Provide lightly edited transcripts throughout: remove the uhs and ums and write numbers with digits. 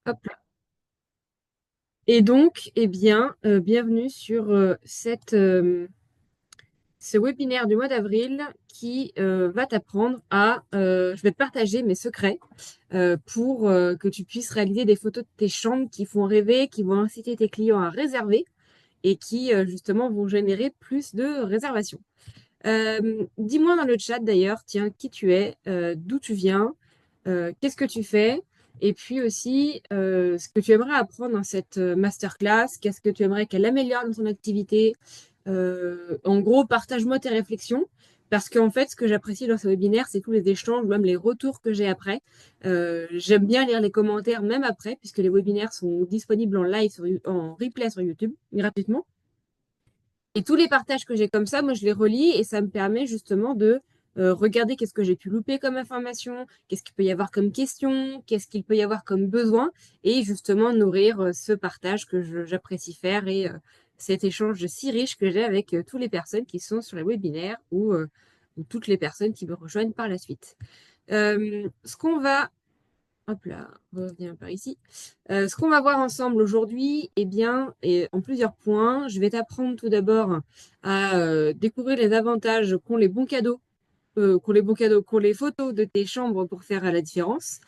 Hop là. Et donc, bienvenue sur ce webinaire du mois d'avril qui va t'apprendre je vais te partager mes secrets pour que tu puisses réaliser des photos de tes chambres qui font rêver, qui vont inciter tes clients à réserver et qui justement vont générer plus de réservations. Dis-moi dans le chat d'ailleurs, tiens, qui tu es, d'où tu viens, qu'est-ce que tu fais, et puis aussi ce que tu aimerais apprendre dans cette masterclass, qu'est-ce que tu aimerais qu'elle améliore dans ton activité. En gros, partage-moi tes réflexions, parce qu'en fait, ce que j'apprécie dans ce webinaire, c'est tous les échanges, même les retours que j'ai après. J'aime bien lire les commentaires même après, puisque les webinaires sont disponibles en live, en replay sur YouTube, gratuitement. Et tous les partages que j'ai comme ça, moi, je les relis et ça me permet justement de regarder qu'est-ce que j'ai pu louper comme information, qu'est-ce qu'il peut y avoir comme question, qu'est-ce qu'il peut y avoir comme besoin et justement nourrir ce partage que j'apprécie faire et cet échange si riche que j'ai avec toutes les personnes qui sont sur les webinaires ou toutes les personnes qui me rejoignent par la suite. Ce qu'on va Hop là, on revient par ici. Ce qu'on va voir ensemble aujourd'hui, et en plusieurs points, je vais t'apprendre tout d'abord à découvrir les avantages qu'ont les bons cadeaux, qu'ont les photos de tes chambres pour faire la différence.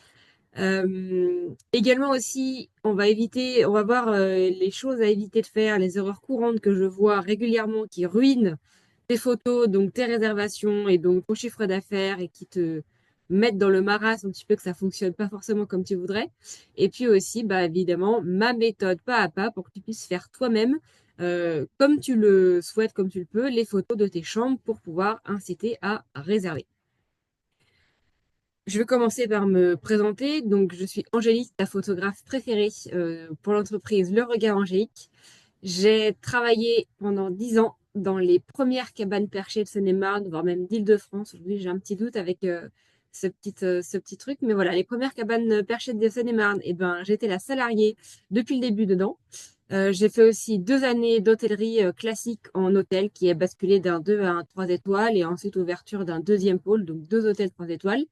Également aussi, on va voir les choses à éviter de faire, les erreurs courantes que je vois régulièrement qui ruinent tes photos, donc tes réservations et donc ton chiffre d'affaires et qui te mettent dans le marasme un petit peu que ça fonctionne pas forcément comme tu voudrais. Et puis aussi, bah, évidemment, ma méthode pas à pas pour que tu puisses faire toi-même, comme tu le souhaites, comme tu le peux, les photos de tes chambres pour pouvoir inciter à réserver. Je vais commencer par me présenter. Donc, je suis Angélique, ta photographe préférée pour l'entreprise Le Regard Angélique. J'ai travaillé pendant 10 ans dans les premières cabanes perchées de Seine-et-Marne, voire même d'Île-de-France. Aujourd'hui, j'ai un petit doute avec ce petit truc. Mais voilà, les premières cabanes perchées de Seine-et-Marne, j'étais la salariée depuis le début dedans. J'ai fait aussi 2 années d'hôtellerie classique en hôtel qui est basculé d'un 2 à un 3 étoiles et ensuite ouverture d'un deuxième pôle, donc 2 hôtels 3 étoiles.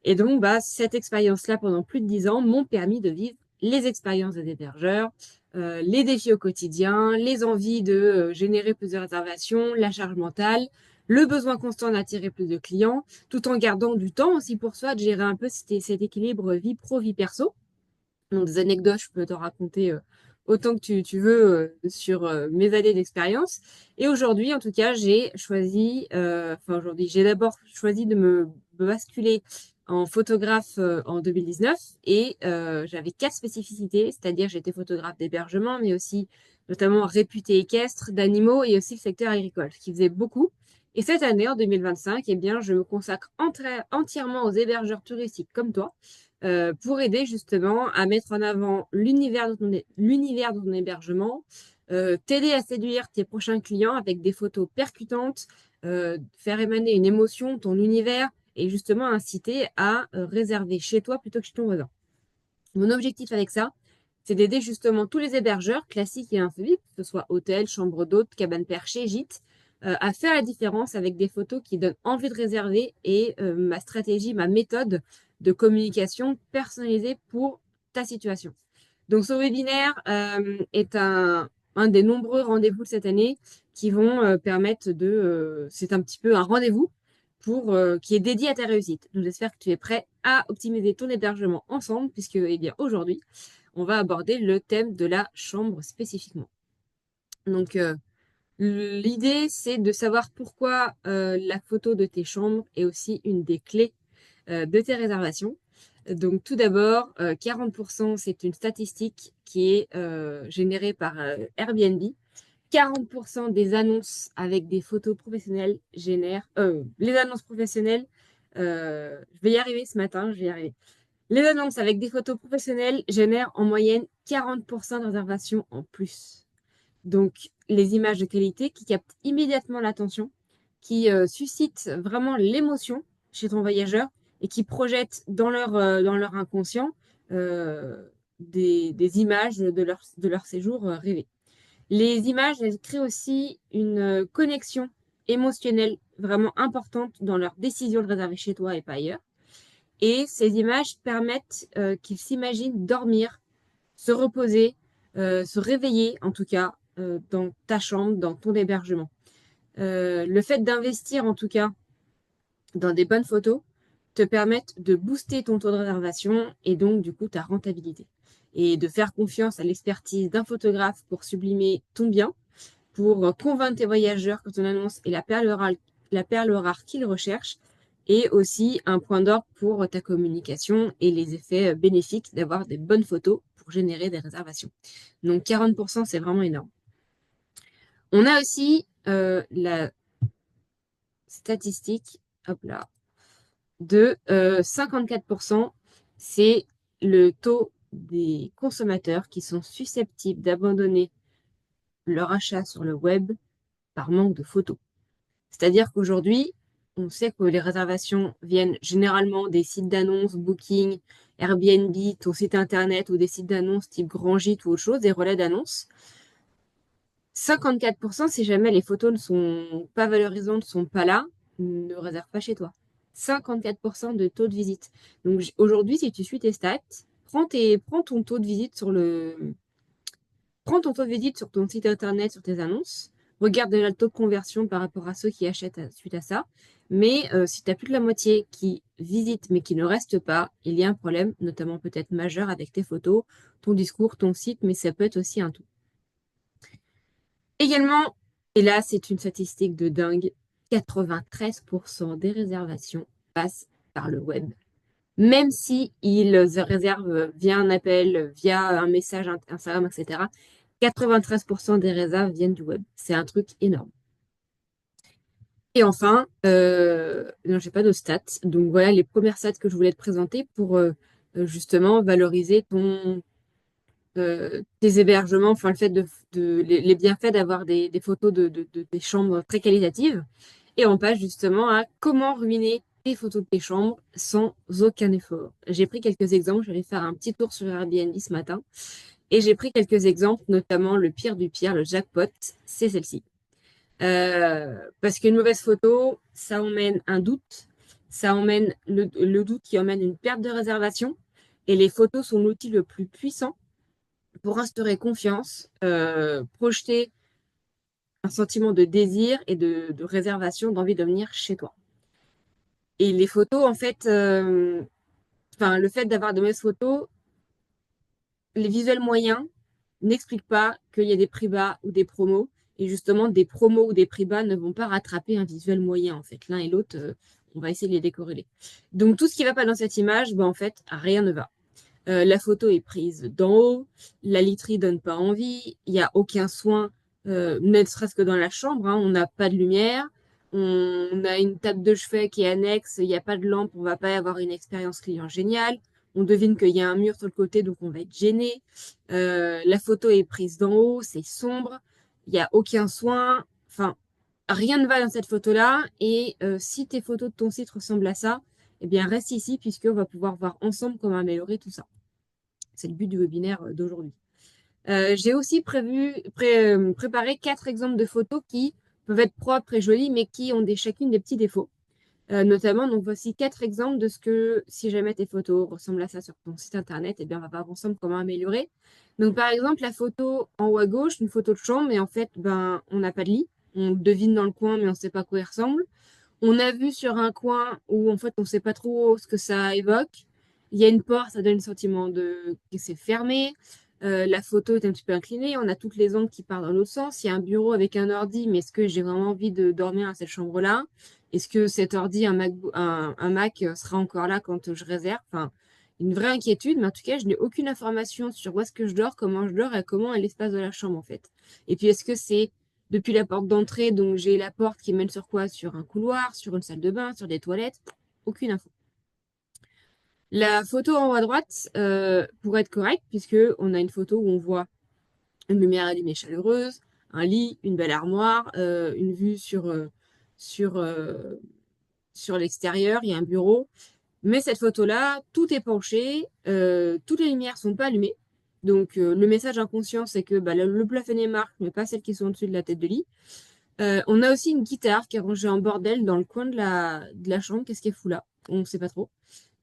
Et donc, bah, cette expérience-là, pendant plus de 10 ans, m'ont permis de vivre les expériences des hébergeurs, les défis au quotidien, les envies de générer plus de réservations, la charge mentale, le besoin constant d'attirer plus de clients, tout en gardant du temps aussi pour soi, de gérer un peu cet équilibre vie pro, vie perso. Donc, des anecdotes, je peux t'en raconter autant que tu veux sur mes années d'expérience. Et aujourd'hui, en tout cas, j'ai d'abord choisi de me basculer en photographe en 2019 et j'avais 4 spécificités, c'est-à-dire j'étais photographe d'hébergement, mais aussi notamment réputée équestre, d'animaux et aussi le secteur agricole, ce qui faisait beaucoup. Et cette année, en 2025, je me consacre entièrement aux hébergeurs touristiques comme toi pour aider justement à mettre en avant l'univers de ton hébergement, t'aider à séduire tes prochains clients avec des photos percutantes, faire émaner une émotion, ton univers, et justement inciter à réserver chez toi plutôt que chez ton voisin. Mon objectif avec ça, c'est d'aider justement tous les hébergeurs, classiques et insolite, que ce soit hôtels, chambres d'hôtes, cabanes perchées, gîtes, à faire la différence avec des photos qui donnent envie de réserver et ma stratégie, ma méthode de communication personnalisée pour ta situation. Donc, ce webinaire est un des nombreux rendez-vous de cette année qui vont permettre c'est un petit peu un rendez-vous qui est dédié à ta réussite. Donc, j'espère que tu es prêt à optimiser ton hébergement ensemble, puisque aujourd'hui, on va aborder le thème de la chambre spécifiquement. Donc, l'idée, c'est de savoir pourquoi la photo de tes chambres est aussi une des clés de tes réservations. Donc, tout d'abord, 40%, c'est une statistique qui est générée par Airbnb. 40% des annonces avec des photos professionnelles les annonces professionnelles, je vais y arriver ce matin, je vais y arriver. Les annonces avec des photos professionnelles génèrent en moyenne 40% de réservations en plus. Donc, les images de qualité qui captent immédiatement l'attention, qui suscitent vraiment l'émotion chez ton voyageur et qui projettent dans leur inconscient euh, des images de leur séjour rêvé. Les images, elles créent aussi une connexion émotionnelle vraiment importante dans leur décision de réserver chez toi et pas ailleurs. Et ces images permettent qu'ils s'imaginent dormir se reposer, se réveiller en tout cas dans ta chambre, dans ton hébergement. Le fait d'investir en tout cas dans des bonnes photos te permettent de booster ton taux de réservation et donc du coup ta rentabilité. Et de faire confiance à l'expertise d'un photographe pour sublimer ton bien, pour convaincre tes voyageurs que ton annonce est la perle rare qu'ils recherchent, et aussi un point d'orgue pour ta communication et les effets bénéfiques d'avoir des bonnes photos pour générer des réservations. Donc 40%, c'est vraiment énorme. On a aussi la statistique, hop là, de 54%, c'est le taux des consommateurs qui sont susceptibles d'abandonner leur achat sur le web par manque de photos. C'est-à-dire qu'aujourd'hui, on sait que les réservations viennent généralement des sites d'annonces, Booking, Airbnb, ton site internet ou des sites d'annonces type Grand Gîte ou autre chose, des relais d'annonces. 54%, si jamais les photos ne sont pas valorisantes, ne sont pas là, ne réserve pas chez toi. 54% de taux de visite. Donc aujourd'hui, si tu suis tes stats, prends ton taux de visite prends ton taux de visite sur ton site internet, sur tes annonces. Regarde déjà le taux de conversion par rapport à ceux qui achètent suite à ça. Mais si tu as plus de la moitié qui visitent mais qui ne restent pas, il y a un problème, notamment peut-être majeur avec tes photos, ton discours, ton site, mais ça peut être aussi un tout. Également, et là c'est une statistique de dingue, 93% des réservations passent par le web. Même si ils réservent via un appel, via un message Instagram, etc., 93% des réserves viennent du web. C'est un truc énorme. Et enfin, non, j'ai pas de stats. Donc voilà les premières stats que je voulais te présenter pour justement valoriser tes hébergements, enfin le fait les bienfaits d'avoir des photos des chambres très qualitatives. Et on passe justement à comment ruiner tes photos de tes chambres sans aucun effort. J'ai pris quelques exemples, je vais faire un petit tour sur Airbnb ce matin. Et j'ai pris quelques exemples, notamment le pire du pire, le jackpot, c'est celle-ci. Parce qu'une mauvaise photo, ça emmène un doute, ça emmène le doute qui emmène une perte de réservation. Et les photos sont l'outil le plus puissant pour instaurer confiance, projeter un sentiment de désir et de réservation, d'envie de venir chez toi. Et les photos, en fait, enfin, le fait d'avoir de mauvaises photos, les visuels moyens n'expliquent pas qu'il y a des prix bas ou des promos. Et justement, des promos ou des prix bas ne vont pas rattraper un visuel moyen, en fait. L'un et l'autre, on va essayer de les décorréler. Donc, tout ce qui ne va pas dans cette image, ben, en fait, rien ne va. La photo est prise d'en haut, la literie donne pas envie, il n'y a aucun soin, ne serait-ce que dans la chambre, hein, on n'a pas de lumière, on a une table de chevet qui est annexe, il n'y a pas de lampe, on va pas avoir une expérience client géniale, on devine qu'il y a un mur sur le côté, donc on va être gêné. La photo est prise d'en haut, c'est sombre, il n'y a aucun soin, enfin, rien ne va dans cette photo-là, et si tes photos de ton site ressemblent à ça, eh bien, reste ici puisqu'on va pouvoir voir ensemble comment améliorer tout ça. C'est le but du webinaire d'aujourd'hui. J'ai aussi préparé 4 exemples de photos qui peuvent être propres et jolies, mais qui ont chacune des petits défauts. Notamment, donc voici 4 exemples de ce que, si jamais tes photos ressemblent à ça sur ton site internet, eh bien, on va voir ensemble comment améliorer. Donc, par exemple, la photo en haut à gauche, une photo de chambre, mais en fait, ben, on n'a pas de lit. On devine dans le coin, mais on ne sait pas à quoi il ressemble. On a vu sur un coin où en fait on ne sait pas trop ce que ça évoque. Il y a une porte, ça donne le sentiment que c'est fermé. La photo est un petit peu inclinée. On a toutes les ombres qui partent dans l'autre sens. Il y a un bureau avec un ordi, mais est-ce que j'ai vraiment envie de dormir à cette chambre-là? Est-ce que cet ordi, un Mac, sera encore là quand je réserve? Enfin, une vraie inquiétude, mais en tout cas, je n'ai aucune information sur où est-ce que je dors, comment je dors et comment est l'espace de la chambre en fait. Et puis, est-ce que c'est depuis la porte d'entrée, donc j'ai la porte qui mène sur quoi? Sur un couloir, sur une salle de bain, sur des toilettes. Aucune info. La photo en haut à droite, pour être correcte, puisque on a une photo où on voit une lumière allumée chaleureuse, un lit, une belle armoire, une vue sur, euh, sur l'extérieur, il y a un bureau. Mais cette photo-là, tout est penché, toutes les lumières sont pas allumées. Donc le message inconscient, c'est que bah, le plafond est marque, mais pas celles qui sont au-dessus de la tête de lit. On a aussi une guitare qui est rangée en bordel dans le coin de la chambre. Qu'est-ce qu'elle fout là? On ne sait pas trop.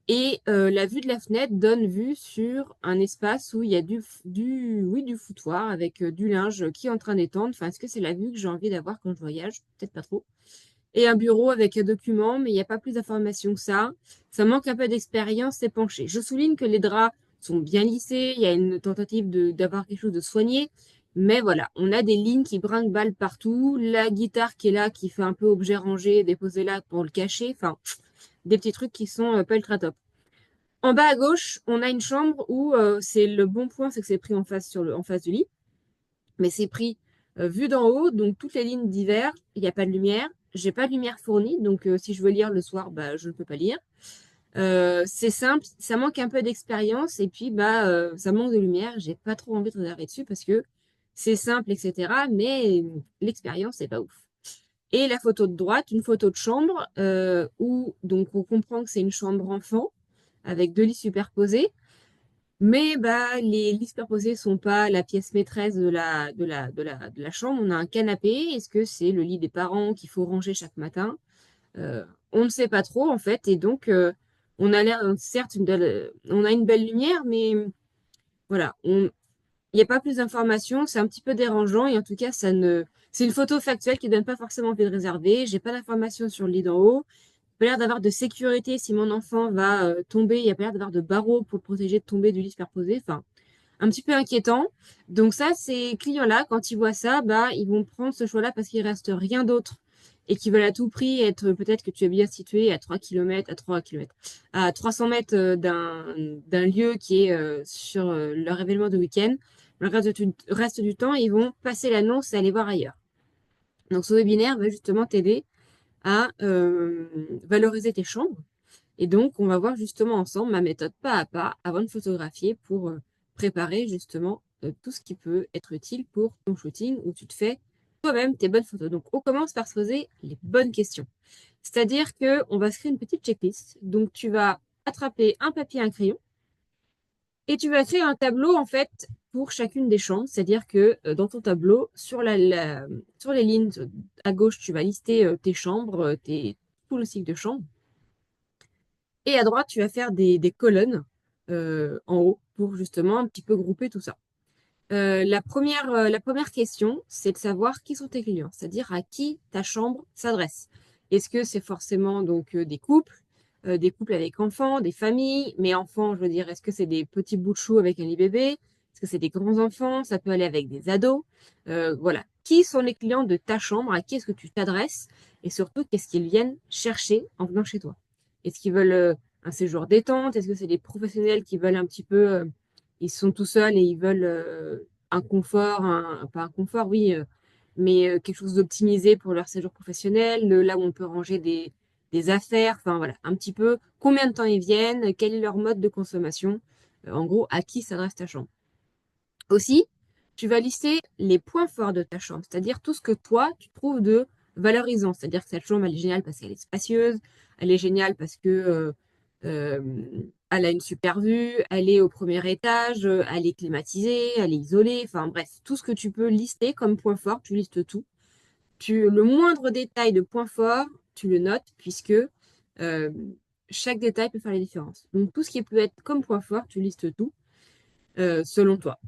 Et la vue de la fenêtre donne vue sur un espace où il y a oui, du foutoir avec du linge qui est en train d'étendre. Enfin, est-ce que c'est la vue que j'ai envie d'avoir quand je voyage? Peut-être pas trop. Et un bureau avec un document, mais il n'y a pas plus d'informations que ça. Ça manque un peu d'expérience, c'est penché. Je souligne que les draps sont bien lissés, il y a une tentative d'avoir quelque chose de soigné, mais voilà, on a des lignes qui brinque-ballent partout, la guitare qui est là, qui fait un peu objet rangé, déposé là pour le cacher, enfin, des petits trucs qui sont pas ultra top. En bas à gauche, on a une chambre où c'est le bon point, c'est que c'est pris en face du lit, mais c'est pris vu d'en haut, donc toutes les lignes divergent, il n'y a pas de lumière, j'ai pas de lumière fournie, donc si je veux lire le soir, bah, je ne peux pas lire. C'est simple, ça manque un peu d'expérience et puis bah ça manque de lumière, j'ai pas trop envie de réserver dessus parce que c'est simple, etc. Mais l'expérience, c'est pas ouf. Et la photo de droite, une photo de chambre où donc on comprend que c'est une chambre enfant avec deux lits superposés. Mais bah, les lits superposés sont pas la pièce maîtresse de la chambre. On a un canapé. Est-ce que c'est le lit des parents qu'il faut ranger chaque matin? On ne sait pas trop en fait. Et donc, on a l'air, certes, on a une belle lumière, mais voilà, il n'y a pas plus d'informations. C'est un petit peu dérangeant. Et en tout cas, c'est une photo factuelle qui donne pas forcément envie de réserver. J'ai pas d'informations sur le lit d'en haut. Il n'y a pas l'air d'avoir de sécurité si mon enfant va tomber. Il n'y a pas l'air d'avoir de barreaux pour le protéger de tomber du lit superposé. Enfin, un petit peu inquiétant. Donc ça, ces clients-là, quand ils voient ça, bah, ils vont prendre ce choix-là parce qu'il reste rien d'autre et qu'ils veulent à tout prix être, peut-être que tu es bien situé à 3 kilomètres, à 300 mètres d'un lieu qui est sur leur événement de week-end. Le reste du temps, ils vont passer l'annonce et aller voir ailleurs. Donc ce webinaire va justement t'aider à valoriser tes chambres. Et donc, on va voir justement ensemble ma méthode pas à pas avant de photographier pour préparer justement tout ce qui peut être utile pour ton shooting où tu te fais toi-même tes bonnes photos. Donc, on commence par se poser les bonnes questions. C'est-à-dire que on va se créer une petite checklist. Donc, tu vas attraper un papier, un crayon et tu vas créer un tableau en fait pour chacune des chambres. C'est-à-dire que dans ton tableau, sur les lignes à gauche, tu vas lister tes chambres, tout le cycle de chambre. Et à droite, tu vas faire des colonnes en haut pour justement un petit peu grouper tout ça. La première question, c'est de savoir qui sont tes clients, c'est-à-dire à qui ta chambre s'adresse. Est-ce que c'est forcément donc des couples avec enfants, des familles, mais enfants, je veux dire, est-ce que c'est des petits bouts de chou avec un lit bébé? Est-ce que c'est des grands enfants? Ça peut aller avec des ados. Voilà. Qui sont les clients de ta chambre? À qui est-ce que tu t'adresses? Et surtout, qu'est-ce qu'ils viennent chercher en venant chez toi? Est-ce qu'ils veulent un séjour détente? Est-ce que c'est des professionnels qui veulent un petit peu ils sont tout seuls et ils veulent un confort, pas un confort, oui, mais quelque chose d'optimisé pour leur séjour professionnel, là où on peut ranger des affaires, enfin voilà, un petit peu combien de temps ils viennent, quel est leur mode de consommation, en gros, à qui s'adresse ta chambre. Aussi, tu vas lister les points forts de ta chambre, c'est-à-dire tout ce que toi, tu trouves de valorisant. C'est-à-dire que cette chambre, elle est géniale parce qu'elle est spacieuse, elle est géniale parce que euh, elle a une super vue, elle est au premier étage, elle est climatisée, elle est isolée, enfin bref, tout ce que tu peux lister comme point fort, tu listes tout. Le moindre détail de point fort, tu le notes puisque euh, chaque détail peut faire la différence. Donc tout ce qui peut être comme point fort, tu listes tout selon toi.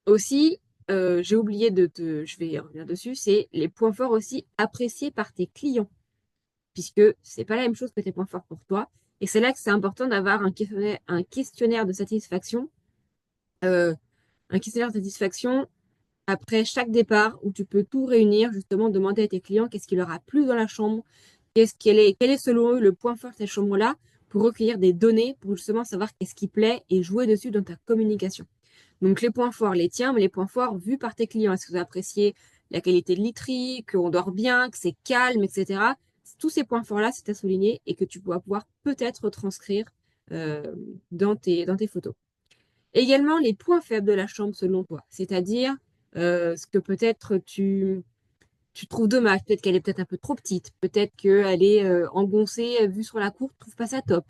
Aussi, j'ai oublié je vais y revenir dessus, c'est les points forts aussi appréciés par tes clients, puisque c'est pas la même chose que tes points forts pour toi. Et c'est là que c'est important d'avoir un questionnaire de satisfaction, euh, un questionnaire de satisfaction après chaque départ où tu peux tout réunir, justement demander à tes clients qu'est-ce qui leur a plu dans la chambre, quel est selon eux le point fort de cette chambre-là, pour recueillir des données, pour justement savoir qu'est-ce qui plaît et jouer dessus dans ta communication. Donc les points forts, les tiens, mais les points forts vus par tes clients. Est-ce que vous appréciez la qualité de literie, qu'on dort bien, que c'est calme, etc. Tous ces points forts-là, c'est à souligner et que tu vas pouvoir peut-être transcrire dans tes photos. Également, les points faibles de la chambre selon toi, c'est-à-dire ce que peut-être tu trouves dommage, peut-être qu'elle est peut-être un peu trop petite, peut-être qu'elle est engoncée, vue sur la cour, tu trouves pas ça top.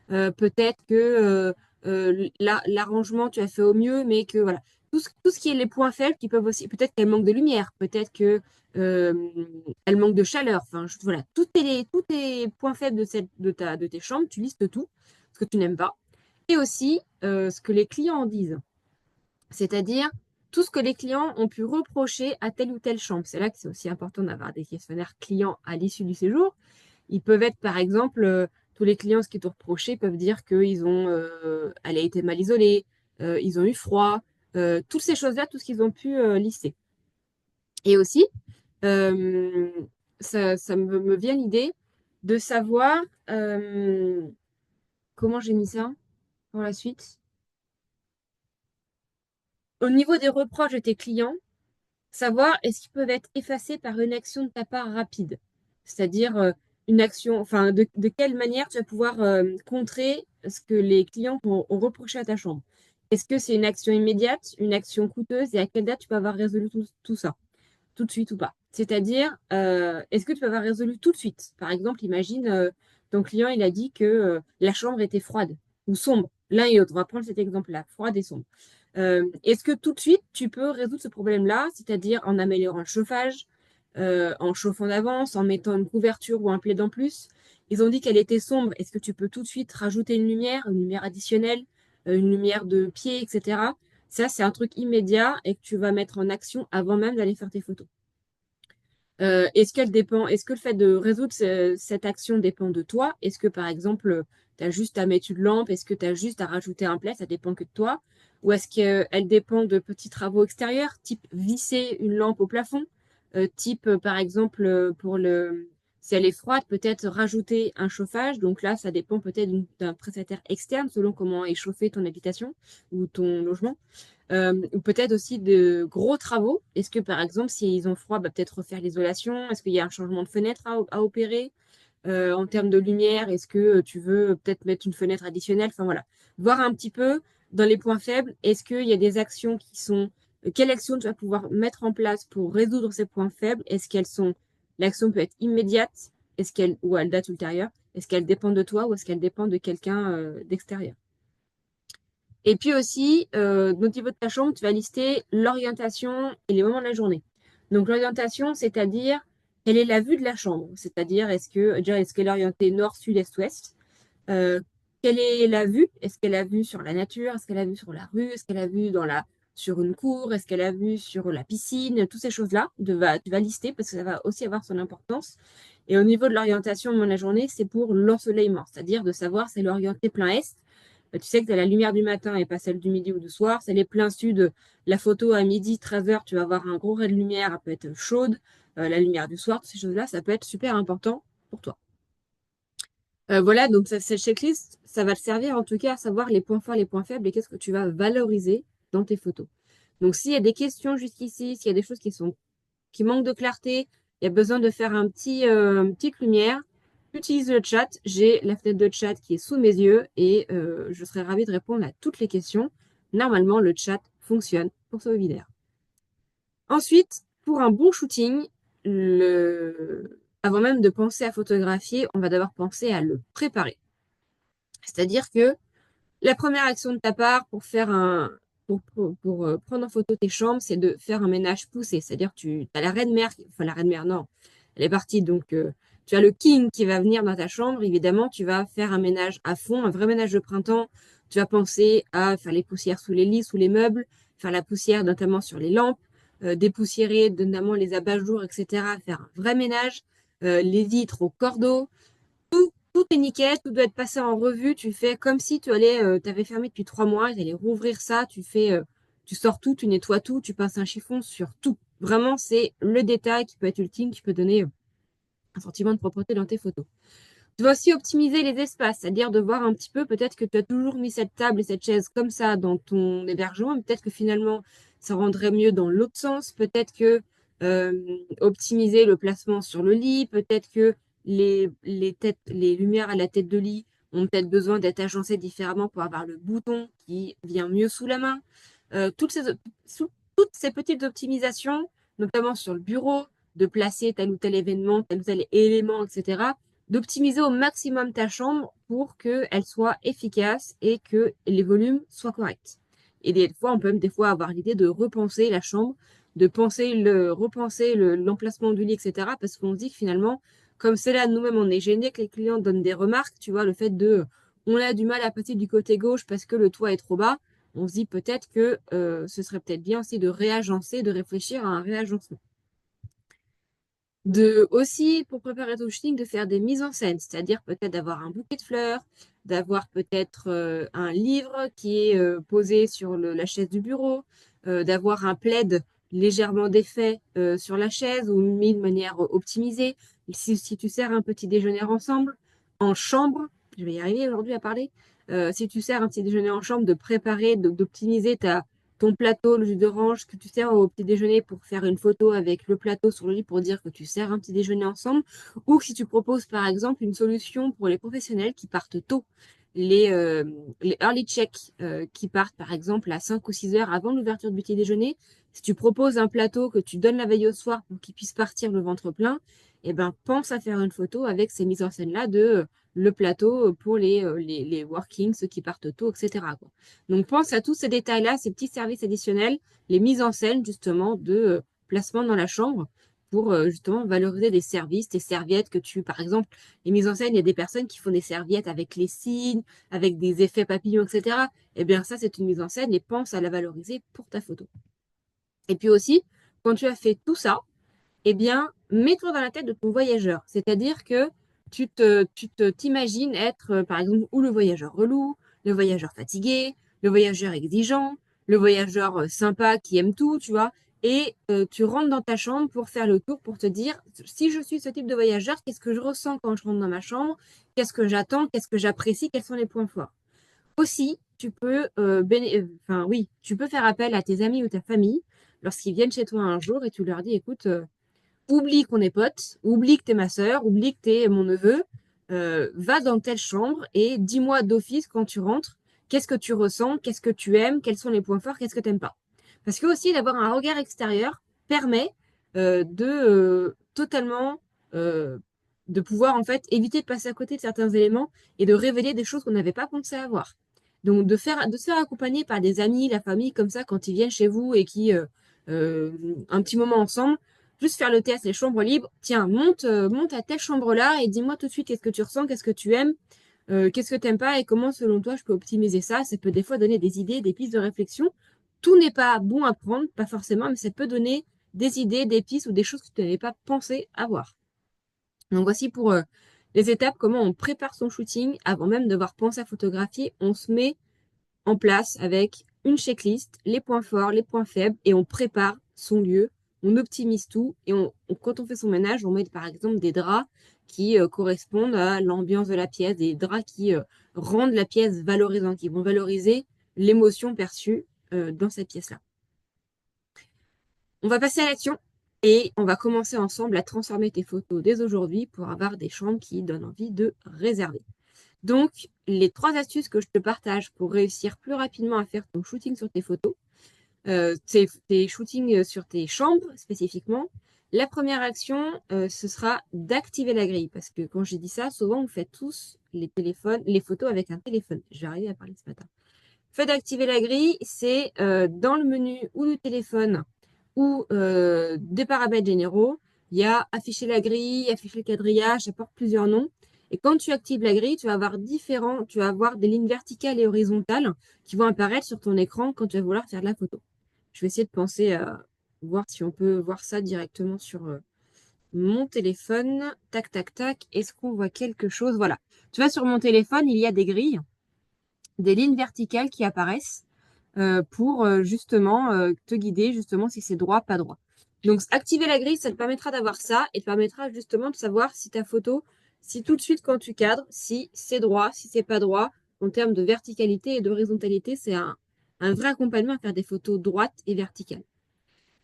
Peut-être que l'arrangement, tu as fait au mieux, mais que voilà. Tout ce qui est les points faibles qui peuvent aussi, peut-être qu'elle manque de lumière, peut-être que elle manque de chaleur. Enfin, voilà, tous tes points faibles de tes chambres, tu listes tout. ce que tu n'aimes pas, et aussi ce que les clients en disent. C'est-à-dire tout ce que les clients ont pu reprocher à telle ou telle chambre. C'est là que c'est aussi important d'avoir des questionnaires clients à l'issue du séjour. Ils peuvent être, par exemple, tous les clients, ce qui t'ont reproché, peuvent dire elle a été mal isolée, ils ont eu froid, toutes ces choses-là, tout ce qu'ils ont pu lister. Et aussi, euh, ça me vient l'idée de savoir comment j'ai mis ça pour la suite. Au niveau des reproches de tes clients, savoir est-ce qu'ils peuvent être effacés par une action de ta part rapide. C'est-à-dire une action, enfin, de quelle manière tu vas pouvoir contrer ce que les clients ont reproché à ta chambre. Est-ce que c'est une action immédiate, une action coûteuse et à quelle date tu peux avoir résolu tout ça? Tout de suite ou pas. C'est-à-dire, est-ce que tu peux avoir résolu tout de suite? Par exemple, imagine, ton client, il a dit que la chambre était froide ou sombre. L'un et l'autre. On va prendre cet exemple-là, froide et sombre. Est-ce que tout de suite, tu peux résoudre ce problème-là, c'est-à-dire en améliorant le chauffage, en chauffant d'avance, en mettant une couverture ou un plaid en plus? Ils ont dit qu'elle était sombre. Est-ce que tu peux tout de suite rajouter une lumière additionnelle, une lumière de pied, etc. Ça, c'est un truc immédiat et que tu vas mettre en action avant même d'aller faire tes photos. Est-ce que le fait de résoudre cette action dépend de toi? Est-ce que, par exemple, tu as juste à mettre une lampe? Est-ce que tu as juste à rajouter un plaid? Ça dépend que de toi. Ou est-ce qu'elle dépend de petits travaux extérieurs, type visser une lampe au plafond? Type, par exemple, si elle est froide, peut-être rajouter un chauffage. Donc là, ça dépend peut-être d'un prestataire externe, selon comment est chauffée ton habitation ou ton logement. Ou peut-être aussi de gros travaux. Est-ce que, par exemple, s'ils ont froid, bah, peut-être refaire l'isolation? Est-ce qu'il y a un changement de fenêtre à opérer? En termes de lumière, est-ce que tu veux peut-être mettre une fenêtre additionnelle? Enfin voilà, voir un petit peu dans les points faibles, est-ce qu'il y a des actions qui sont... Quelles actions tu vas pouvoir mettre en place pour résoudre ces points faibles? Est-ce qu'elles sont... L'action peut être immédiate, est-ce qu'elle ou à date ultérieure? Est-ce qu'elle dépend de toi ou est-ce qu'elle dépend de quelqu'un d'extérieur? Et puis aussi, au niveau de ta chambre, tu vas lister l'orientation et les moments de la journée. Donc l'orientation, c'est-à-dire quelle est la vue de la chambre. C'est-à-dire est-ce qu'elle est orientée nord, sud, est, ouest. Euh, Quelle est la vue? Est-ce qu'elle a vue sur la nature? Est-ce qu'elle a vue sur la rue? Est-ce qu'elle a vue sur une cour? Est-ce qu'elle a vue sur la piscine? Toutes ces choses-là, tu vas lister parce que ça va aussi avoir son importance. Et au niveau de l'orientation au moment de la journée, c'est pour l'ensoleillement, c'est-à-dire de savoir si elle est orientée plein est. Tu sais que tu as la lumière du matin et pas celle du midi ou du soir. Si elle est plein sud, la photo à midi, 13h, tu vas avoir un gros ray de lumière, elle peut être chaude. La lumière du soir, toutes ces choses-là, ça peut être super important pour toi. Voilà, donc cette checklist, ça va te servir en tout cas à savoir les points forts, les points faibles et qu'est-ce que tu vas valoriser dans tes photos. Donc s'il y a des questions jusqu'ici, s'il y a des choses qui manquent de clarté, il y a besoin de faire une petite lumière, utilise le chat. J'ai la fenêtre de chat qui est sous mes yeux et je serai ravie de répondre à toutes les questions. Normalement, le chat fonctionne pour ce webinaire. Ensuite, pour un bon shooting, avant même de penser à photographier, on va d'abord penser à le préparer. C'est-à-dire que la première action de ta part pour prendre en photo tes chambres, c'est de faire un ménage poussé. C'est-à-dire tu as la reine mère, enfin la reine mère, non, elle est partie. Donc tu as le king qui va venir dans ta chambre. Évidemment, tu vas faire un ménage à fond, un vrai ménage de printemps. Tu vas penser à faire les poussières sous les lits, sous les meubles, faire la poussière notamment sur les lampes, dépoussiérer notamment les abat-jours, etc. Faire un vrai ménage, les vitres au cordeau, tout est nickel, tout doit être passé en revue. Tu fais comme si tu avais fermé depuis 3 mois, tu allais rouvrir ça, tu sors tout, tu nettoies tout, tu passes un chiffon sur tout. Vraiment, c'est le détail qui peut être ultime, qui peut donner un sentiment de propreté dans tes photos. Tu vas aussi optimiser les espaces, c'est-à-dire de voir un petit peu, peut-être que tu as toujours mis cette table et cette chaise comme ça dans ton hébergement, mais peut-être que finalement, ça rendrait mieux dans l'autre sens. Peut-être que optimiser le placement sur le lit, peut-être que les lumières à la tête de lit ont peut-être besoin d'être agencées différemment pour avoir le bouton qui vient mieux sous la main. Toutes ces petites optimisations, notamment sur le bureau, de placer tel ou tel événement, tel ou tel élément, etc., d'optimiser au maximum ta chambre pour qu'elle soit efficace et que les volumes soient corrects. Et des fois, on peut même des fois avoir l'idée de repenser la chambre, de repenser l'emplacement du lit, etc. Parce qu'on se dit que finalement, comme c'est là, nous-mêmes, on est gêné que les clients donnent des remarques, tu vois, le fait de on a du mal à passer du côté gauche parce que le toit est trop bas, on se dit peut-être que ce serait peut-être bien aussi de réagencer, de réfléchir à un réagencement. De aussi, pour préparer ton shooting, de faire des mises en scène, c'est-à-dire peut-être d'avoir un bouquet de fleurs, d'avoir peut-être un livre qui est posé sur la chaise du bureau, d'avoir un plaid légèrement défait sur la chaise ou mis de manière optimisée. Si tu sers un petit déjeuner ensemble, en chambre, je vais y arriver aujourd'hui à parler, si tu sers un petit déjeuner en chambre, de préparer, d'optimiser ton plateau, le jus d'orange que tu sers au petit déjeuner pour faire une photo avec le plateau sur le lit pour dire que tu sers un petit déjeuner ensemble, ou que si tu proposes par exemple une solution pour les professionnels qui partent tôt, les, euh, les early check qui partent par exemple à 5 ou 6 heures avant l'ouverture du petit déjeuner, si tu proposes un plateau que tu donnes la veille au soir pour qu'ils puissent partir le ventre plein, eh ben pense à faire une photo avec ces mises en scène là de le plateau pour les working, ceux qui partent tôt, etc. quoi. Donc pense à tous ces détails-là, ces petits services additionnels, les mises en scène justement de placement dans la chambre pour justement valoriser des services, tes serviettes que tu, par exemple, les mises en scène, il y a des personnes qui font des serviettes avec les signes, avec des effets papillons, etc. Eh bien ça, c'est une mise en scène et pense à la valoriser pour ta photo. Et puis aussi, quand tu as fait tout ça, eh bien, mets-toi dans la tête de ton voyageur. C'est-à-dire que t'imagines être, par exemple, ou le voyageur relou, le voyageur fatigué, le voyageur exigeant, le voyageur sympa qui aime tout, tu vois. Et tu rentres dans ta chambre pour faire le tour, pour te dire, si je suis ce type de voyageur, qu'est-ce que je ressens quand je rentre dans ma chambre? Qu'est-ce que j'attends? Qu'est-ce que j'apprécie? Quels sont les points forts? Aussi, tu peux, enfin oui, tu peux faire appel à tes amis ou ta famille lorsqu'ils viennent chez toi un jour et tu leur dis, écoute, oublie qu'on est potes, oublie que t'es ma sœur, oublie que t'es mon neveu, va dans telle chambre et dis-moi d'office quand tu rentres, qu'est-ce que tu ressens, qu'est-ce que tu aimes, quels sont les points forts, qu'est-ce que t'aimes pas. Parce que aussi d'avoir un regard extérieur permet de totalement euh, de pouvoir en fait éviter de passer à côté de certains éléments et de révéler des choses qu'on n'avait pas pensé avoir. Donc de se faire accompagner par des amis, la famille comme ça quand ils viennent chez vous et qui un petit moment ensemble, juste faire le test, les chambres libres. Tiens, monte à telle chambre-là et dis-moi tout de suite qu'est-ce que tu ressens, qu'est-ce que tu aimes, qu'est-ce que tu n'aimes pas et comment, selon toi, je peux optimiser ça. Ça peut des fois donner des idées, des pistes de réflexion. Tout n'est pas bon à prendre, pas forcément, mais ça peut donner des idées, des pistes ou des choses que tu n'avais pas pensé avoir. Donc voici pour les étapes, comment on prépare son shooting avant même de devoir penser à photographier. On se met en place avec une checklist, les points forts, les points faibles, et on prépare son lieu, on optimise tout, et quand on fait son ménage, on met par exemple des draps qui correspondent à l'ambiance de la pièce, des draps qui rendent la pièce valorisante, qui vont valoriser l'émotion perçue dans cette pièce-là. On va passer à l'action et on va commencer ensemble à transformer tes photos dès aujourd'hui pour avoir des chambres qui donnent envie de réserver. Donc, les 3 astuces que je te partage pour réussir plus rapidement à faire ton shooting sur tes photos, tes shootings sur tes chambres spécifiquement. La première action, ce sera d'activer la grille. Parce que quand j'ai dit ça, souvent on fait tous les photos avec un téléphone. Je vais arriver à parler ce matin. Le fait d'activer la grille, c'est dans le menu ou du téléphone ou des paramètres généraux, il y a afficher la grille, afficher le quadrillage, ça porte plusieurs noms. Et quand tu actives la grille, tu vas avoir des lignes verticales et horizontales qui vont apparaître sur ton écran quand tu vas vouloir faire de la photo. Je vais essayer de penser à voir si on peut voir ça directement sur mon téléphone. Tac, tac, tac. Est-ce qu'on voit quelque chose? Voilà. Tu vois, sur mon téléphone, il y a des grilles, des lignes verticales qui apparaissent pour justement te guider justement si c'est droit, pas droit. Donc activer la grille, ça te permettra d'avoir ça et te permettra justement de savoir si ta photo, si tout de suite quand tu cadres, si c'est droit, si c'est pas droit, en termes de verticalité et d'horizontalité, c'est un vrai accompagnement à faire des photos droites et verticales.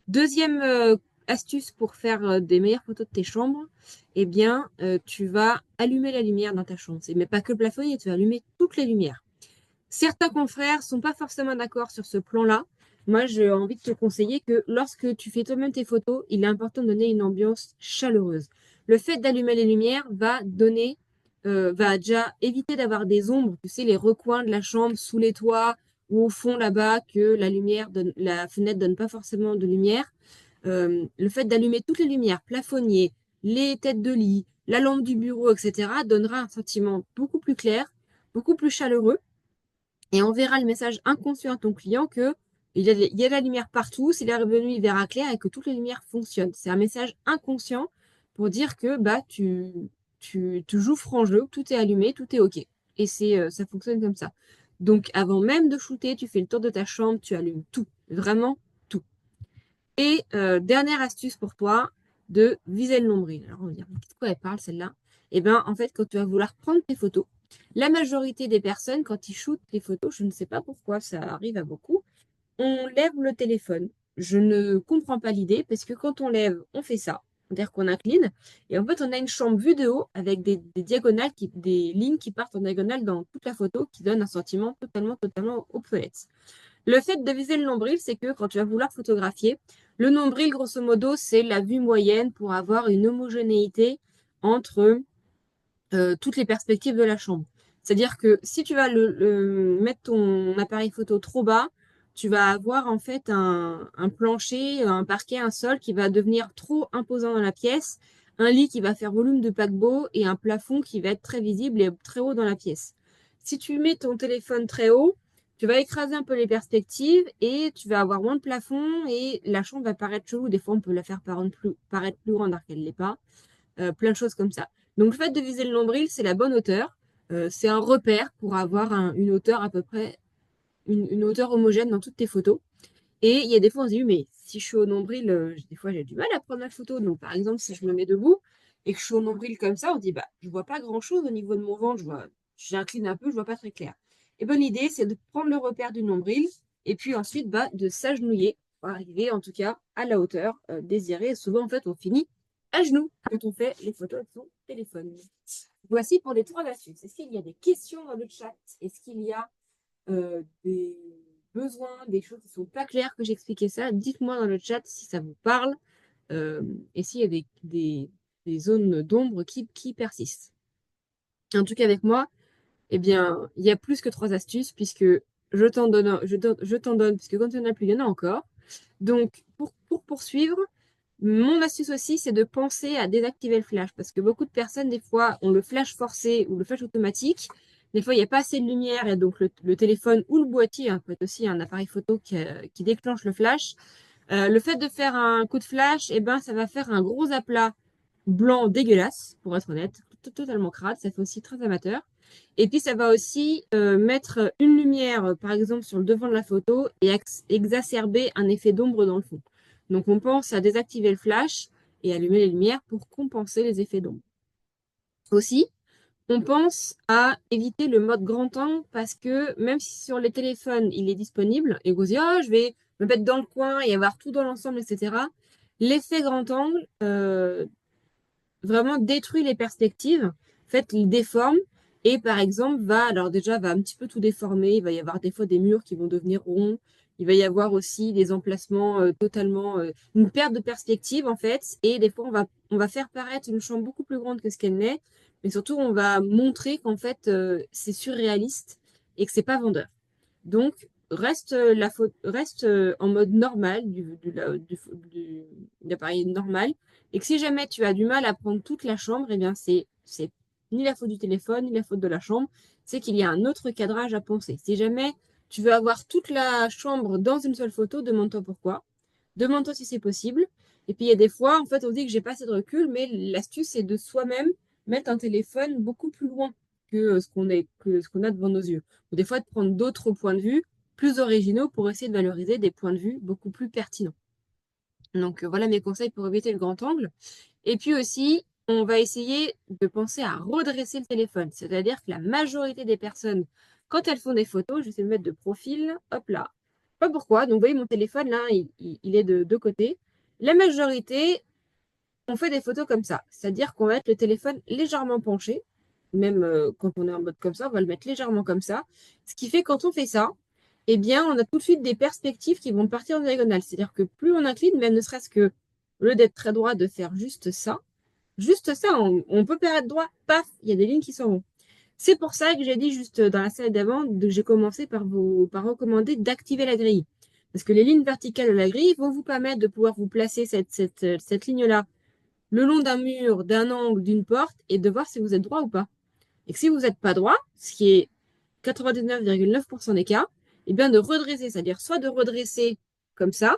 Deuxième astuce pour faire des meilleures photos de tes chambres, eh bien, tu vas allumer la lumière dans ta chambre. Mais pas que le plafonnier, tu vas allumer toutes les lumières. Certains confrères sont pas forcément d'accord sur ce plan-là. Moi, j'ai envie de te conseiller que lorsque tu fais toi-même tes photos, il est important de donner une ambiance chaleureuse. Le fait d'allumer les lumières va déjà éviter d'avoir des ombres, tu sais, les recoins de la chambre sous les toits ou au fond là-bas que la fenêtre donne pas forcément de lumière. Le fait d'allumer toutes les lumières, plafonnier, les têtes de lit, la lampe du bureau, etc., donnera un sentiment beaucoup plus clair, beaucoup plus chaleureux. Et on verra le message inconscient à ton client que il y a de la lumière partout, c'est l'air revenu, il verra clair et que toutes les lumières fonctionnent. C'est un message inconscient pour dire que bah tu joues franc jeu, tout est allumé, tout est OK. Et ça fonctionne comme ça. Donc avant même de shooter, tu fais le tour de ta chambre, tu allumes tout, vraiment tout. Et dernière astuce pour toi, de viser le nombril. Alors on va dire, de quoi elle parle celle-là? Eh bien, en fait, quand tu vas vouloir prendre tes photos, la majorité des personnes, quand ils shootent les photos, je ne sais pas pourquoi, ça arrive à beaucoup, on lève le téléphone. Je ne comprends pas l'idée, parce que quand on lève, on fait ça, c'est-à-dire qu'on incline, et en fait, on a une chambre vue de haut avec des diagonales, des lignes qui partent en diagonale dans toute la photo, qui donnent un sentiment totalement obsolète. Le fait de viser le nombril, c'est que quand tu vas vouloir photographier, le nombril, grosso modo, c'est la vue moyenne pour avoir une homogénéité entre toutes les perspectives de la chambre. C'est-à-dire que si tu vas mettre ton appareil photo trop bas, tu vas avoir en fait un plancher, un parquet, un sol qui va devenir trop imposant dans la pièce, un lit qui va faire volume de paquebot et un plafond qui va être très visible et très haut dans la pièce. Si tu mets ton téléphone très haut, tu vas écraser un peu les perspectives et tu vas avoir moins de plafond et la chambre va paraître chelou. Des fois, on peut la faire paraître plus grande alors qu'elle ne l'est pas. Plein de choses comme ça. Donc, le fait de viser le nombril, c'est la bonne hauteur. C'est un repère pour avoir une hauteur à peu près, une hauteur homogène dans toutes tes photos. Et il y a des fois, on se dit, mais si je suis au nombril, des fois, j'ai du mal à prendre la photo. Donc, par exemple, si je me mets debout et que je suis au nombril comme ça, on se dit, bah, je vois pas grand-chose au niveau de mon ventre. J'incline un peu, je vois pas très clair. Et bonne idée, c'est de prendre le repère du nombril et puis ensuite, bah, de s'agenouiller pour arriver, en tout cas, à la hauteur désirée. Et souvent, en fait, on finit à genoux quand on fait les photos avec son téléphone. Voici pour les 3 astuces. Est-ce qu'il y a des questions dans le chat? Est-ce qu'il y a des besoins, des choses qui ne sont pas claires que j'expliquais ça? Dites-moi dans le chat si ça vous parle euh, et s'il y a des zones d'ombre qui persistent. En tout cas, avec moi, eh bien, il y a plus que 3 astuces puisque je t'en donne, puisque quand il n'y en a plus, il y en a encore. Donc, pour poursuivre, mon astuce aussi, c'est de penser à désactiver le flash parce que beaucoup de personnes, des fois, ont le flash forcé ou le flash automatique. Des fois, il n'y a pas assez de lumière et donc le téléphone ou le boîtier, hein, peut être aussi un appareil photo qui déclenche le flash. Le fait de faire un coup de flash, eh ben, ça va faire un gros aplat blanc dégueulasse, pour être honnête, totalement crade. Ça fait aussi très amateur. Et puis, ça va aussi mettre une lumière, par exemple, sur le devant de la photo et exacerber un effet d'ombre dans le fond. Donc, on pense à désactiver le flash et allumer les lumières pour compenser les effets d'ombre. Aussi, on pense à éviter le mode grand angle parce que même si sur les téléphones, il est disponible et vous dites, oh, je vais me mettre dans le coin et avoir tout dans l'ensemble, etc., l'effet grand angle vraiment détruit les perspectives, en fait, il déforme et par exemple va un petit peu tout déformer. Il va y avoir des fois des murs qui vont devenir ronds. Il va y avoir aussi des emplacements une perte de perspective en fait. Et des fois, on va faire paraître une chambre beaucoup plus grande que ce qu'elle n'est. Mais surtout, on va montrer qu'en fait, c'est surréaliste et que c'est pas vendeur. Donc, reste en mode normal de l'appareil normal. Et que si jamais tu as du mal à prendre toute la chambre, eh bien, c'est ni la faute du téléphone, ni la faute de la chambre. C'est qu'il y a un autre cadrage à penser. Si jamais tu veux avoir toute la chambre dans une seule photo, demande-toi pourquoi. Demande-toi si c'est possible. Et puis, il y a des fois, en fait, on dit que j'ai pas assez de recul, mais l'astuce, c'est de soi-même mettre un téléphone beaucoup plus loin que ce qu'on a devant nos yeux. Ou des fois, de prendre d'autres points de vue plus originaux pour essayer de valoriser des points de vue beaucoup plus pertinents. Donc, voilà mes conseils pour éviter le grand angle. Et puis aussi, on va essayer de penser à redresser le téléphone. C'est-à-dire que la majorité des personnes, quand elles font des photos, je vais essayer de mettre de profil, hop là. Pas pourquoi. Donc, vous voyez, mon téléphone, là, il est de deux côtés. La majorité, on fait des photos comme ça. C'est-à-dire qu'on va mettre le téléphone légèrement penché. Même quand on est en mode comme ça, on va le mettre légèrement comme ça. Ce qui fait quand on fait ça, eh bien, on a tout de suite des perspectives qui vont partir en diagonale. C'est-à-dire que plus on incline, même ne serait-ce que, au lieu d'être très droit, de faire juste ça, on peut paraître droit, paf, il y a des lignes qui s'en vont. C'est pour ça que j'ai dit juste dans la slide d'avant, j'ai commencé par recommander d'activer la grille. Parce que les lignes verticales de la grille vont vous permettre de pouvoir vous placer cette ligne-là le long d'un mur, d'un angle, d'une porte, et de voir si vous êtes droit ou pas. Et que si vous n'êtes pas droit, ce qui est 99,9% des cas, eh bien de redresser, c'est-à-dire soit de redresser comme ça,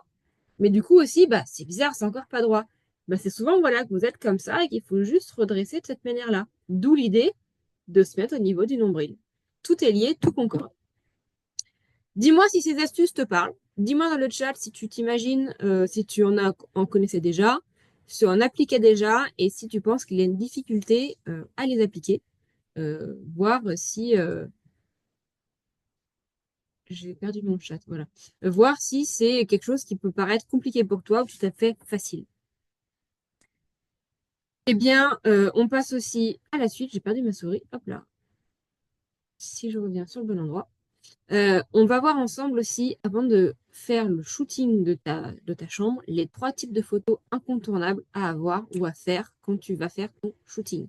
mais du coup aussi, bah, c'est bizarre, c'est encore pas droit. Bah, c'est souvent voilà, que vous êtes comme ça et qu'il faut juste redresser de cette manière-là. D'où l'idée de se mettre au niveau du nombril. Tout est lié, tout concorde. Dis-moi si ces astuces te parlent. Dis-moi dans le chat si tu t'imagines, si tu en connaissais déjà, si tu en appliquais déjà et si tu penses qu'il y a une difficulté à les appliquer. Voir si j'ai perdu mon chat, voilà. Voir si c'est quelque chose qui peut paraître compliqué pour toi ou tout à fait facile. Eh bien, on passe aussi à la suite. J'ai perdu ma souris. Hop là. Si je reviens sur le bon endroit. On va voir ensemble aussi, avant de faire le shooting de ta chambre, les 3 types de photos incontournables à avoir ou à faire quand tu vas faire ton shooting.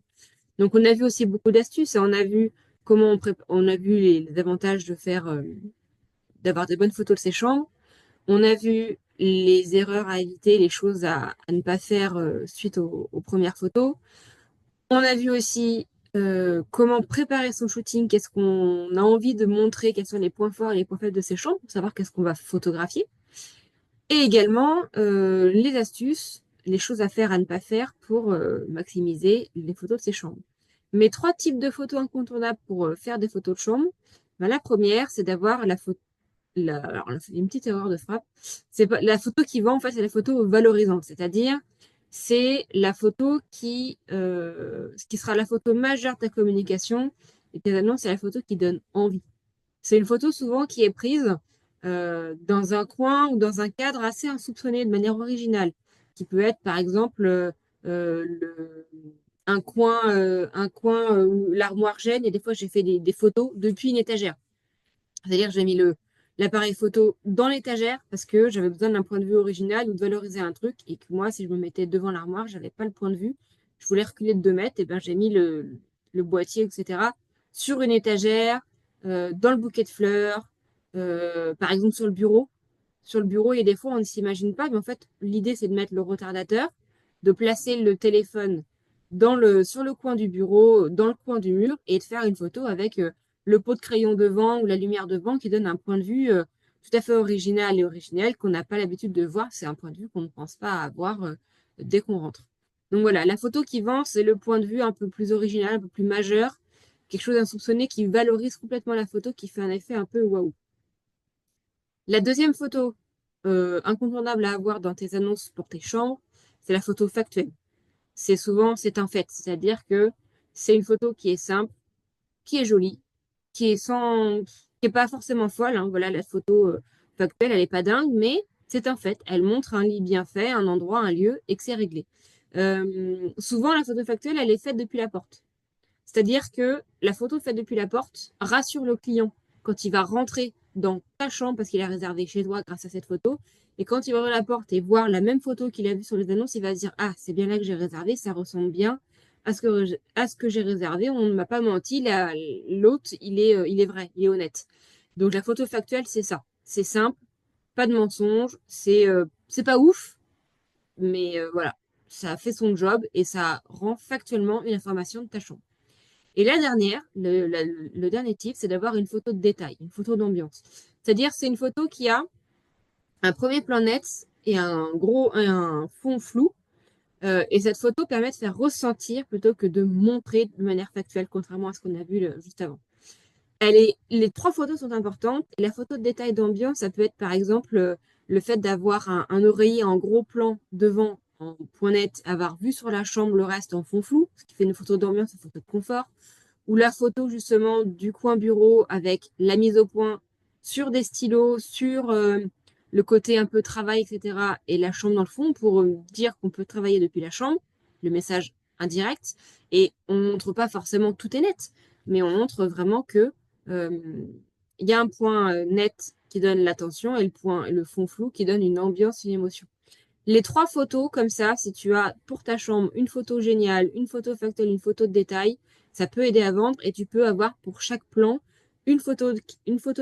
Donc, on a vu aussi beaucoup d'astuces et on a vu comment on a vu les avantages de faire, d'avoir de bonnes photos de ses chambres. On a vu les erreurs à éviter, les choses à ne pas faire suite aux premières photos. On a vu aussi comment préparer son shooting, qu'est-ce qu'on a envie de montrer, quels sont les points forts et les points faibles de ses chambres pour savoir qu'est-ce qu'on va photographier. Et également les astuces, les choses à faire, à ne pas faire pour maximiser les photos de ses chambres. Mes 3 types de photos incontournables pour faire des photos de chambre. Ben, la première, c'est d'avoir la photo. Alors là, c'est une petite erreur de frappe. C'est pas la photo qui vend, en fait, c'est la photo valorisante, c'est-à-dire c'est la photo qui sera la photo majeure de ta communication et tes annonces, c'est la photo qui donne envie. C'est une photo souvent qui est prise dans un coin ou dans un cadre assez insoupçonné de manière originale, qui peut être par exemple euh, le- un coin où l'armoire gêne et des fois j'ai fait des photos depuis une étagère. C'est-à-dire que j'ai mis l'appareil photo dans l'étagère parce que j'avais besoin d'un point de vue original ou de valoriser un truc et que moi, si je me mettais devant l'armoire, j'avais pas le point de vue. Je voulais reculer de 2 mètres, et ben j'ai mis le boîtier, etc., sur une étagère, dans le bouquet de fleurs, par exemple sur le bureau. Sur le bureau, il y a des fois, on ne s'imagine pas, mais en fait, l'idée, c'est de mettre le retardateur, de placer le téléphone sur le coin du bureau, dans le coin du mur, et de faire une photo avec le pot de crayon devant ou la lumière devant qui donne un point de vue tout à fait original et originel qu'on n'a pas l'habitude de voir. C'est un point de vue qu'on ne pense pas avoir dès qu'on rentre. Donc voilà, la photo qui vend, c'est le point de vue un peu plus original, un peu plus majeur, quelque chose d'insoupçonné qui valorise complètement la photo, qui fait un effet un peu waouh. La deuxième photo incontournable à avoir dans tes annonces pour tes chambres, c'est la photo factuelle. C'est un fait, c'est-à-dire que c'est une photo qui est simple, qui est jolie, qui est pas forcément folle, hein. Voilà, la photo factuelle, elle est pas dingue, mais c'est un fait. Elle montre un lit bien fait, un endroit, un lieu, et que c'est réglé. Souvent, la photo factuelle, elle est faite depuis la porte. C'est-à-dire que la photo faite depuis la porte rassure le client quand il va rentrer dans ta chambre parce qu'il a réservé chez toi grâce à cette photo. Et quand il va ouvrir la porte et voir la même photo qu'il a vue sur les annonces, il va se dire, ah, c'est bien là que j'ai réservé, ça ressemble bien à ce que j'ai réservé. On ne m'a pas menti. L'autre, il est vrai, il est honnête. Donc la photo factuelle, c'est ça. C'est simple, pas de mensonge. C'est pas ouf, mais voilà. Ça fait son job et ça rend factuellement une information de ta chambre. Et la dernière, le dernier type, c'est d'avoir une photo de détail, une photo d'ambiance. C'est-à-dire, c'est une photo qui a un premier plan net et un fond flou. Et cette photo permet de faire ressentir plutôt que de montrer de manière factuelle, contrairement à ce qu'on a vu juste avant. Les 3 photos sont importantes. Et la photo de détail d'ambiance, ça peut être par exemple le fait d'avoir un oreiller en gros plan devant, en point net, avoir vu sur la chambre le reste en fond flou, ce qui fait une photo d'ambiance, une photo de confort ou la photo justement du coin bureau avec la mise au point sur des stylos, sur le côté un peu travail, etc. et la chambre dans le fond pour dire qu'on peut travailler depuis la chambre, le message indirect. Et on ne montre pas forcément tout est net, mais on montre vraiment que euh, il y a un point net qui donne l'attention et le fond flou qui donne une ambiance, une émotion. Les 3 photos, comme ça, si tu as pour ta chambre une photo géniale, une photo factuelle, une photo de détail, ça peut aider à vendre et tu peux avoir pour chaque plan une photo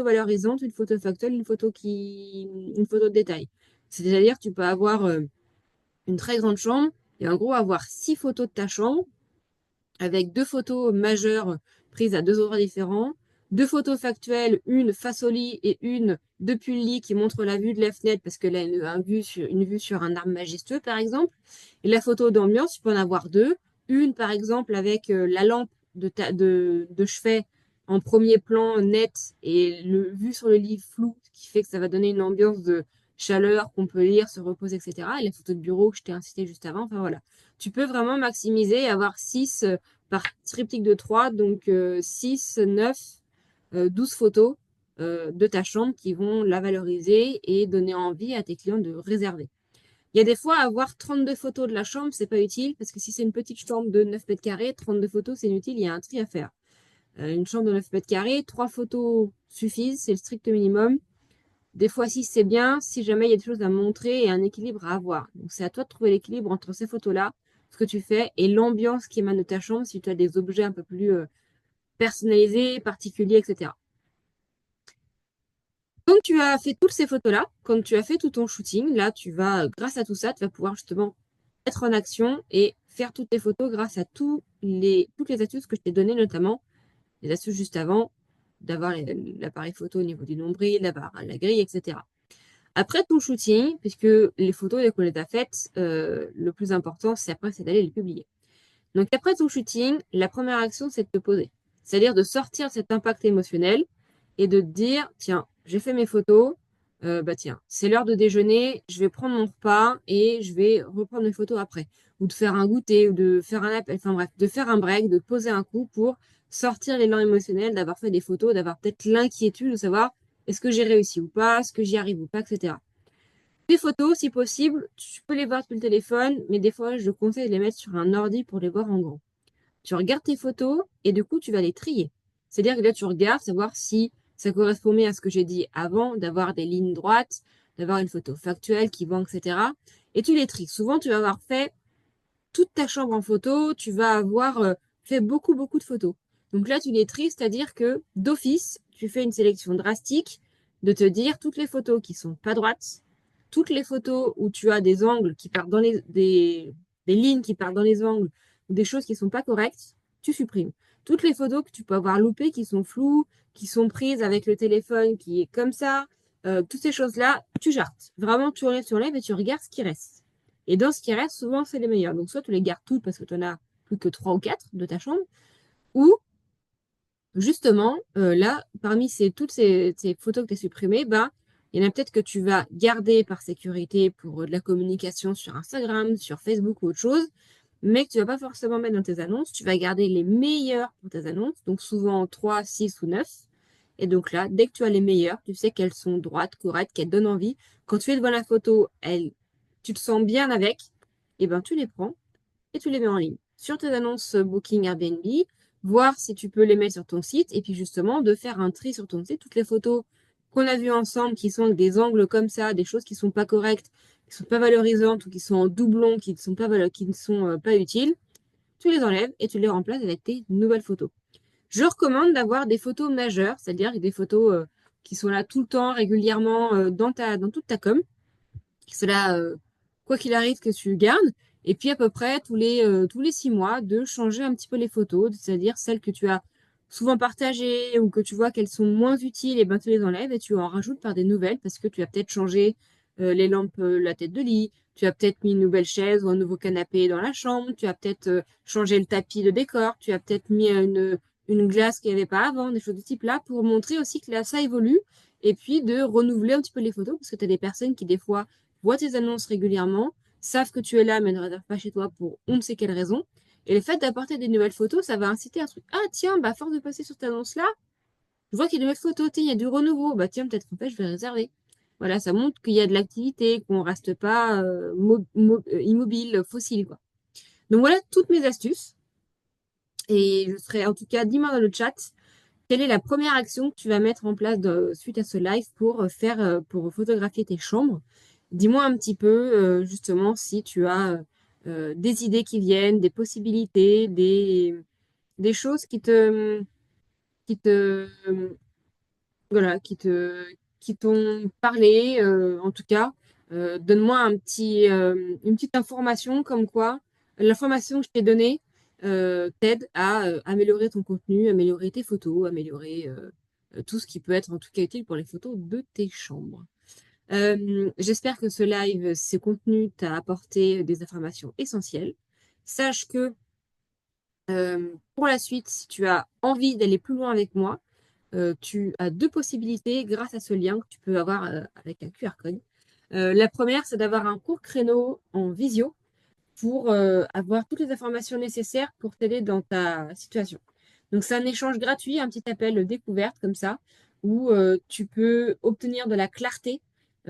valorisante, une photo factuelle, une photo de détail. C'est-à-dire, tu peux avoir une très grande chambre et en gros avoir 6 photos de ta chambre avec 2 photos majeures prises à 2 endroits différents, deux photos factuelles, une face au lit et une depuis le lit qui montre la vue de la fenêtre parce que là, une vue sur un arbre majestueux, par exemple. Et la photo d'ambiance, tu peux en avoir deux. Une, par exemple, avec la lampe de chevet en premier plan net et le vue sur le lit flou, ce qui fait que ça va donner une ambiance de chaleur qu'on peut lire, se reposer, etc. Et la photo de bureau que je t'ai incité juste avant. Enfin voilà. Tu peux vraiment maximiser et avoir 6 par triptyque de 3, donc 6, 9, 12 photos de ta chambre qui vont la valoriser et donner envie à tes clients de réserver. Il y a des fois, avoir 32 photos de la chambre, c'est pas utile parce que si c'est une petite chambre de 9 mètres carrés, 32 photos, c'est inutile, il y a un tri à faire. Une chambre de 9 mètres carrés, 3 photos suffisent, c'est le strict minimum. Des fois, 6, c'est bien, si jamais il y a des choses à montrer et un équilibre à avoir. Donc, c'est à toi de trouver l'équilibre entre ces photos-là, ce que tu fais, et l'ambiance qui émane de ta chambre, si tu as des objets un peu plus personnalisés, particuliers, etc. Quand tu as fait toutes ces photos-là, quand tu as fait tout ton shooting, là, grâce à tout ça, tu vas pouvoir justement être en action et faire toutes tes photos grâce à toutes les astuces que je t'ai données, notamment les astuces juste avant, d'avoir l'appareil photo au niveau du nombril, d'avoir la grille, etc. Après ton shooting, puisque les photos, dès qu'on les a faites, le plus important, c'est d'aller les publier. Donc après ton shooting, la première action, c'est de te poser. C'est-à-dire de sortir cet impact émotionnel et de te dire, tiens, j'ai fait mes photos, bah tiens, c'est l'heure de déjeuner, je vais prendre mon repas et je vais reprendre mes photos après. Ou de faire un goûter, ou de faire un appel, enfin bref, de faire un break, de te poser un coup pour sortir l'élan émotionnel, d'avoir fait des photos, d'avoir peut-être l'inquiétude de savoir est-ce que j'ai réussi ou pas, est-ce que j'y arrive ou pas, etc. Les photos, si possible, tu peux les voir depuis le téléphone, mais des fois, je conseille de les mettre sur un ordi pour les voir en grand. Tu regardes tes photos et du coup, tu vas les trier. C'est-à-dire que là, tu regardes, savoir si ça correspondait à ce que j'ai dit avant, d'avoir des lignes droites, d'avoir une photo factuelle qui vend, etc. Et tu les tries. Souvent, tu vas avoir fait toute ta chambre en photo, tu vas avoir fait beaucoup, beaucoup de photos. Donc là, tu les tries, c'est-à-dire que d'office, tu fais une sélection drastique de te dire toutes les photos qui sont pas droites, toutes les photos où tu as des angles qui partent des lignes qui partent dans les angles, ou des choses qui sont pas correctes, tu supprimes. Toutes les photos que tu peux avoir loupées, qui sont floues, qui sont prises avec le téléphone qui est comme ça, toutes ces choses-là, tu jartes. Vraiment, tu enlèves et tu regardes ce qui reste. Et dans ce qui reste, souvent, c'est les meilleurs. Donc, soit tu les gardes toutes parce que tu en as plus que 3 ou 4 de ta chambre, ou justement, là, parmi toutes ces photos que tu as supprimées, bah, il y en a peut-être que tu vas garder par sécurité pour de la communication sur Instagram, sur Facebook ou autre chose, mais que tu vas pas forcément mettre dans tes annonces. Tu vas garder les meilleures pour tes annonces, donc souvent 3, 6 ou 9. Et donc là, dès que tu as les meilleures, tu sais qu'elles sont droites, correctes, qu'elles donnent envie. Quand tu es devant la photo, tu te sens bien avec, et ben tu les prends et tu les mets en ligne sur tes annonces Booking Airbnb, voir si tu peux les mettre sur ton site et puis justement de faire un tri sur ton site. Toutes les photos qu'on a vues ensemble qui sont avec des angles comme ça, des choses qui sont pas correctes, qui sont pas valorisantes ou qui sont en doublon, qui ne sont pas utiles, tu les enlèves et tu les remplaces avec tes nouvelles photos. Je recommande d'avoir des photos majeures, c'est-à-dire des photos qui sont là tout le temps, régulièrement dans toute ta com. Cela, quoi qu'il arrive, que tu gardes. Et puis à peu près tous les 6 mois, de changer un petit peu les photos, c'est-à-dire celles que tu as souvent partagées ou que tu vois qu'elles sont moins utiles, et ben tu les enlèves et tu en rajoutes par des nouvelles parce que tu as peut-être changé les lampes, la tête de lit, tu as peut-être mis une nouvelle chaise ou un nouveau canapé dans la chambre, tu as peut-être changé le tapis de décor, tu as peut-être mis une glace qu'il n'y avait pas avant, des choses de ce type-là, pour montrer aussi que là, ça évolue et puis de renouveler un petit peu les photos parce que tu as des personnes qui des fois voient tes annonces régulièrement, savent que tu es là, mais ne réservent pas chez toi pour on ne sait quelle raison. Et le fait d'apporter des nouvelles photos, ça va inciter un truc. Ah tiens, bah force de passer sur cette annonce-là, je vois qu'il y a de nouvelles photos, tiens, il y a du renouveau. Bah tiens, peut-être qu'en fait, je vais réserver. Voilà, ça montre qu'il y a de l'activité, qu'on ne reste pas immobile, fossile, quoi. Donc voilà toutes mes astuces. Et je serais en tout cas, dis-moi dans le chat, quelle est la première action que tu vas mettre en place suite à ce live pour photographier tes chambres? Dis-moi un petit peu, justement, si tu as des idées qui viennent, des possibilités, des choses qui te, voilà, qui t'ont parlé, en tout cas. Donne-moi une petite information comme quoi l'information que je t'ai donnée t'aide à améliorer ton contenu, améliorer tes photos, améliorer tout ce qui peut être en tout cas utile pour les photos de tes chambres. J'espère que ce live, ces contenus t'a apporté des informations essentielles. Sache que pour la suite, si tu as envie d'aller plus loin avec moi, tu as deux possibilités grâce à ce lien que tu peux avoir avec un QR code. La première, c'est d'avoir un court créneau en visio pour avoir toutes les informations nécessaires pour t'aider dans ta situation. Donc, c'est un échange gratuit, un petit appel découverte comme ça, où tu peux obtenir de la clarté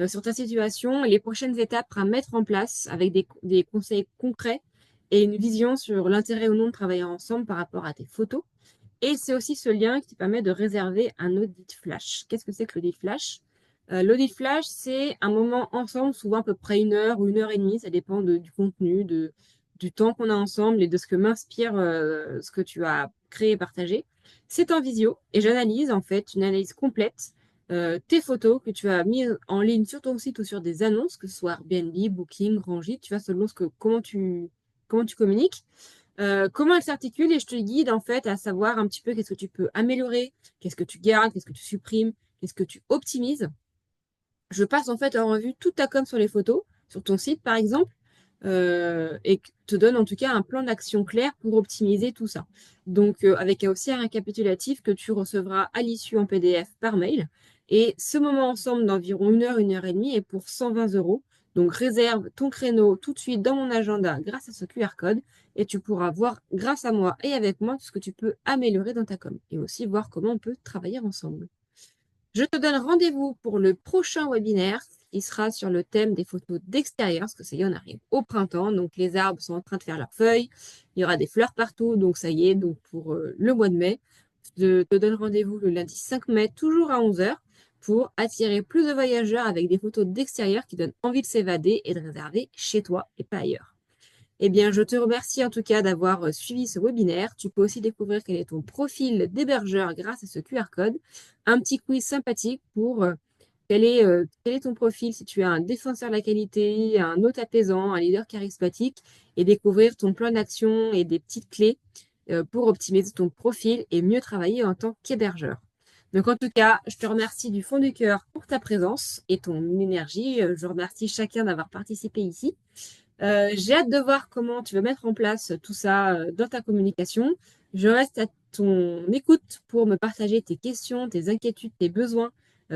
sur ta situation et les prochaines étapes à mettre en place avec des conseils concrets et une vision sur l'intérêt ou non de travailler ensemble par rapport à tes photos. Et c'est aussi ce lien qui permet de réserver un audit flash. Qu'est-ce que c'est que l'audit flash? L'audit flash, c'est un moment ensemble, souvent à peu près 1 heure ou 1 heure et demie, ça dépend du contenu, du temps qu'on a ensemble et de ce que m'inspire ce que tu as créé et partagé. C'est en visio et j'analyse en fait une analyse complète tes photos que tu as mises en ligne sur ton site ou sur des annonces, que ce soit Airbnb, Booking, Rangy, tu vois, selon comment tu communiques. Comment elle s'articule et je te guide en fait à savoir un petit peu qu'est-ce que tu peux améliorer, qu'est-ce que tu gardes, qu'est-ce que tu supprimes, qu'est-ce que tu optimises. Je passe en fait en revue toute ta com sur les photos, sur ton site par exemple, et te donne en tout cas un plan d'action clair pour optimiser tout ça. Donc avec aussi un récapitulatif que tu recevras à l'issue en PDF par mail. Et ce moment ensemble d'environ 1 heure et demie est pour 120 €. Donc réserve ton créneau tout de suite dans mon agenda grâce à ce QR code et tu pourras voir grâce à moi et avec moi tout ce que tu peux améliorer dans ta com et aussi voir comment on peut travailler ensemble. Je te donne rendez-vous pour le prochain webinaire qui sera sur le thème des photos d'extérieur, parce que ça y est, on arrive au printemps, donc les arbres sont en train de faire leurs feuilles, il y aura des fleurs partout, donc ça y est, donc pour le mois de mai. Je te donne rendez-vous le lundi 5 mai, toujours à 11 heures, pour attirer plus de voyageurs avec des photos d'extérieur qui donnent envie de s'évader et de réserver chez toi et pas ailleurs. Eh bien, je te remercie en tout cas d'avoir suivi ce webinaire. Tu peux aussi découvrir quel est ton profil d'hébergeur grâce à ce QR code. Un petit quiz sympathique pour quel est ton profil si tu es un défenseur de la qualité, un hôte apaisant, un leader charismatique et découvrir ton plan d'action et des petites clés pour optimiser ton profil et mieux travailler en tant qu'hébergeur. Donc en tout cas, je te remercie du fond du cœur pour ta présence et ton énergie. Je remercie chacun d'avoir participé ici. J'ai hâte de voir comment tu vas mettre en place tout ça dans ta communication. Je reste à ton écoute pour me partager tes questions, tes inquiétudes, tes besoins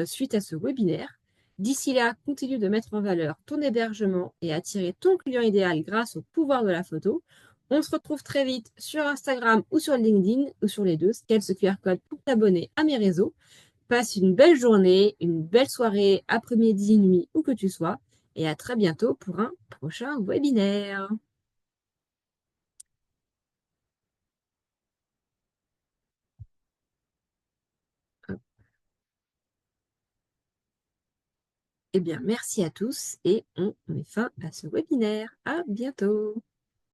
suite à ce webinaire. D'ici là, continue de mettre en valeur ton hébergement et attirer ton client idéal grâce au pouvoir de la photo. On se retrouve très vite sur Instagram ou sur LinkedIn ou sur les deux. Scanne ce QR code pour t'abonner à mes réseaux. Passe une belle journée, une belle soirée, après-midi, nuit, où que tu sois. Et à très bientôt pour un prochain webinaire. Eh bien, merci à tous et on met fin à ce webinaire. À bientôt.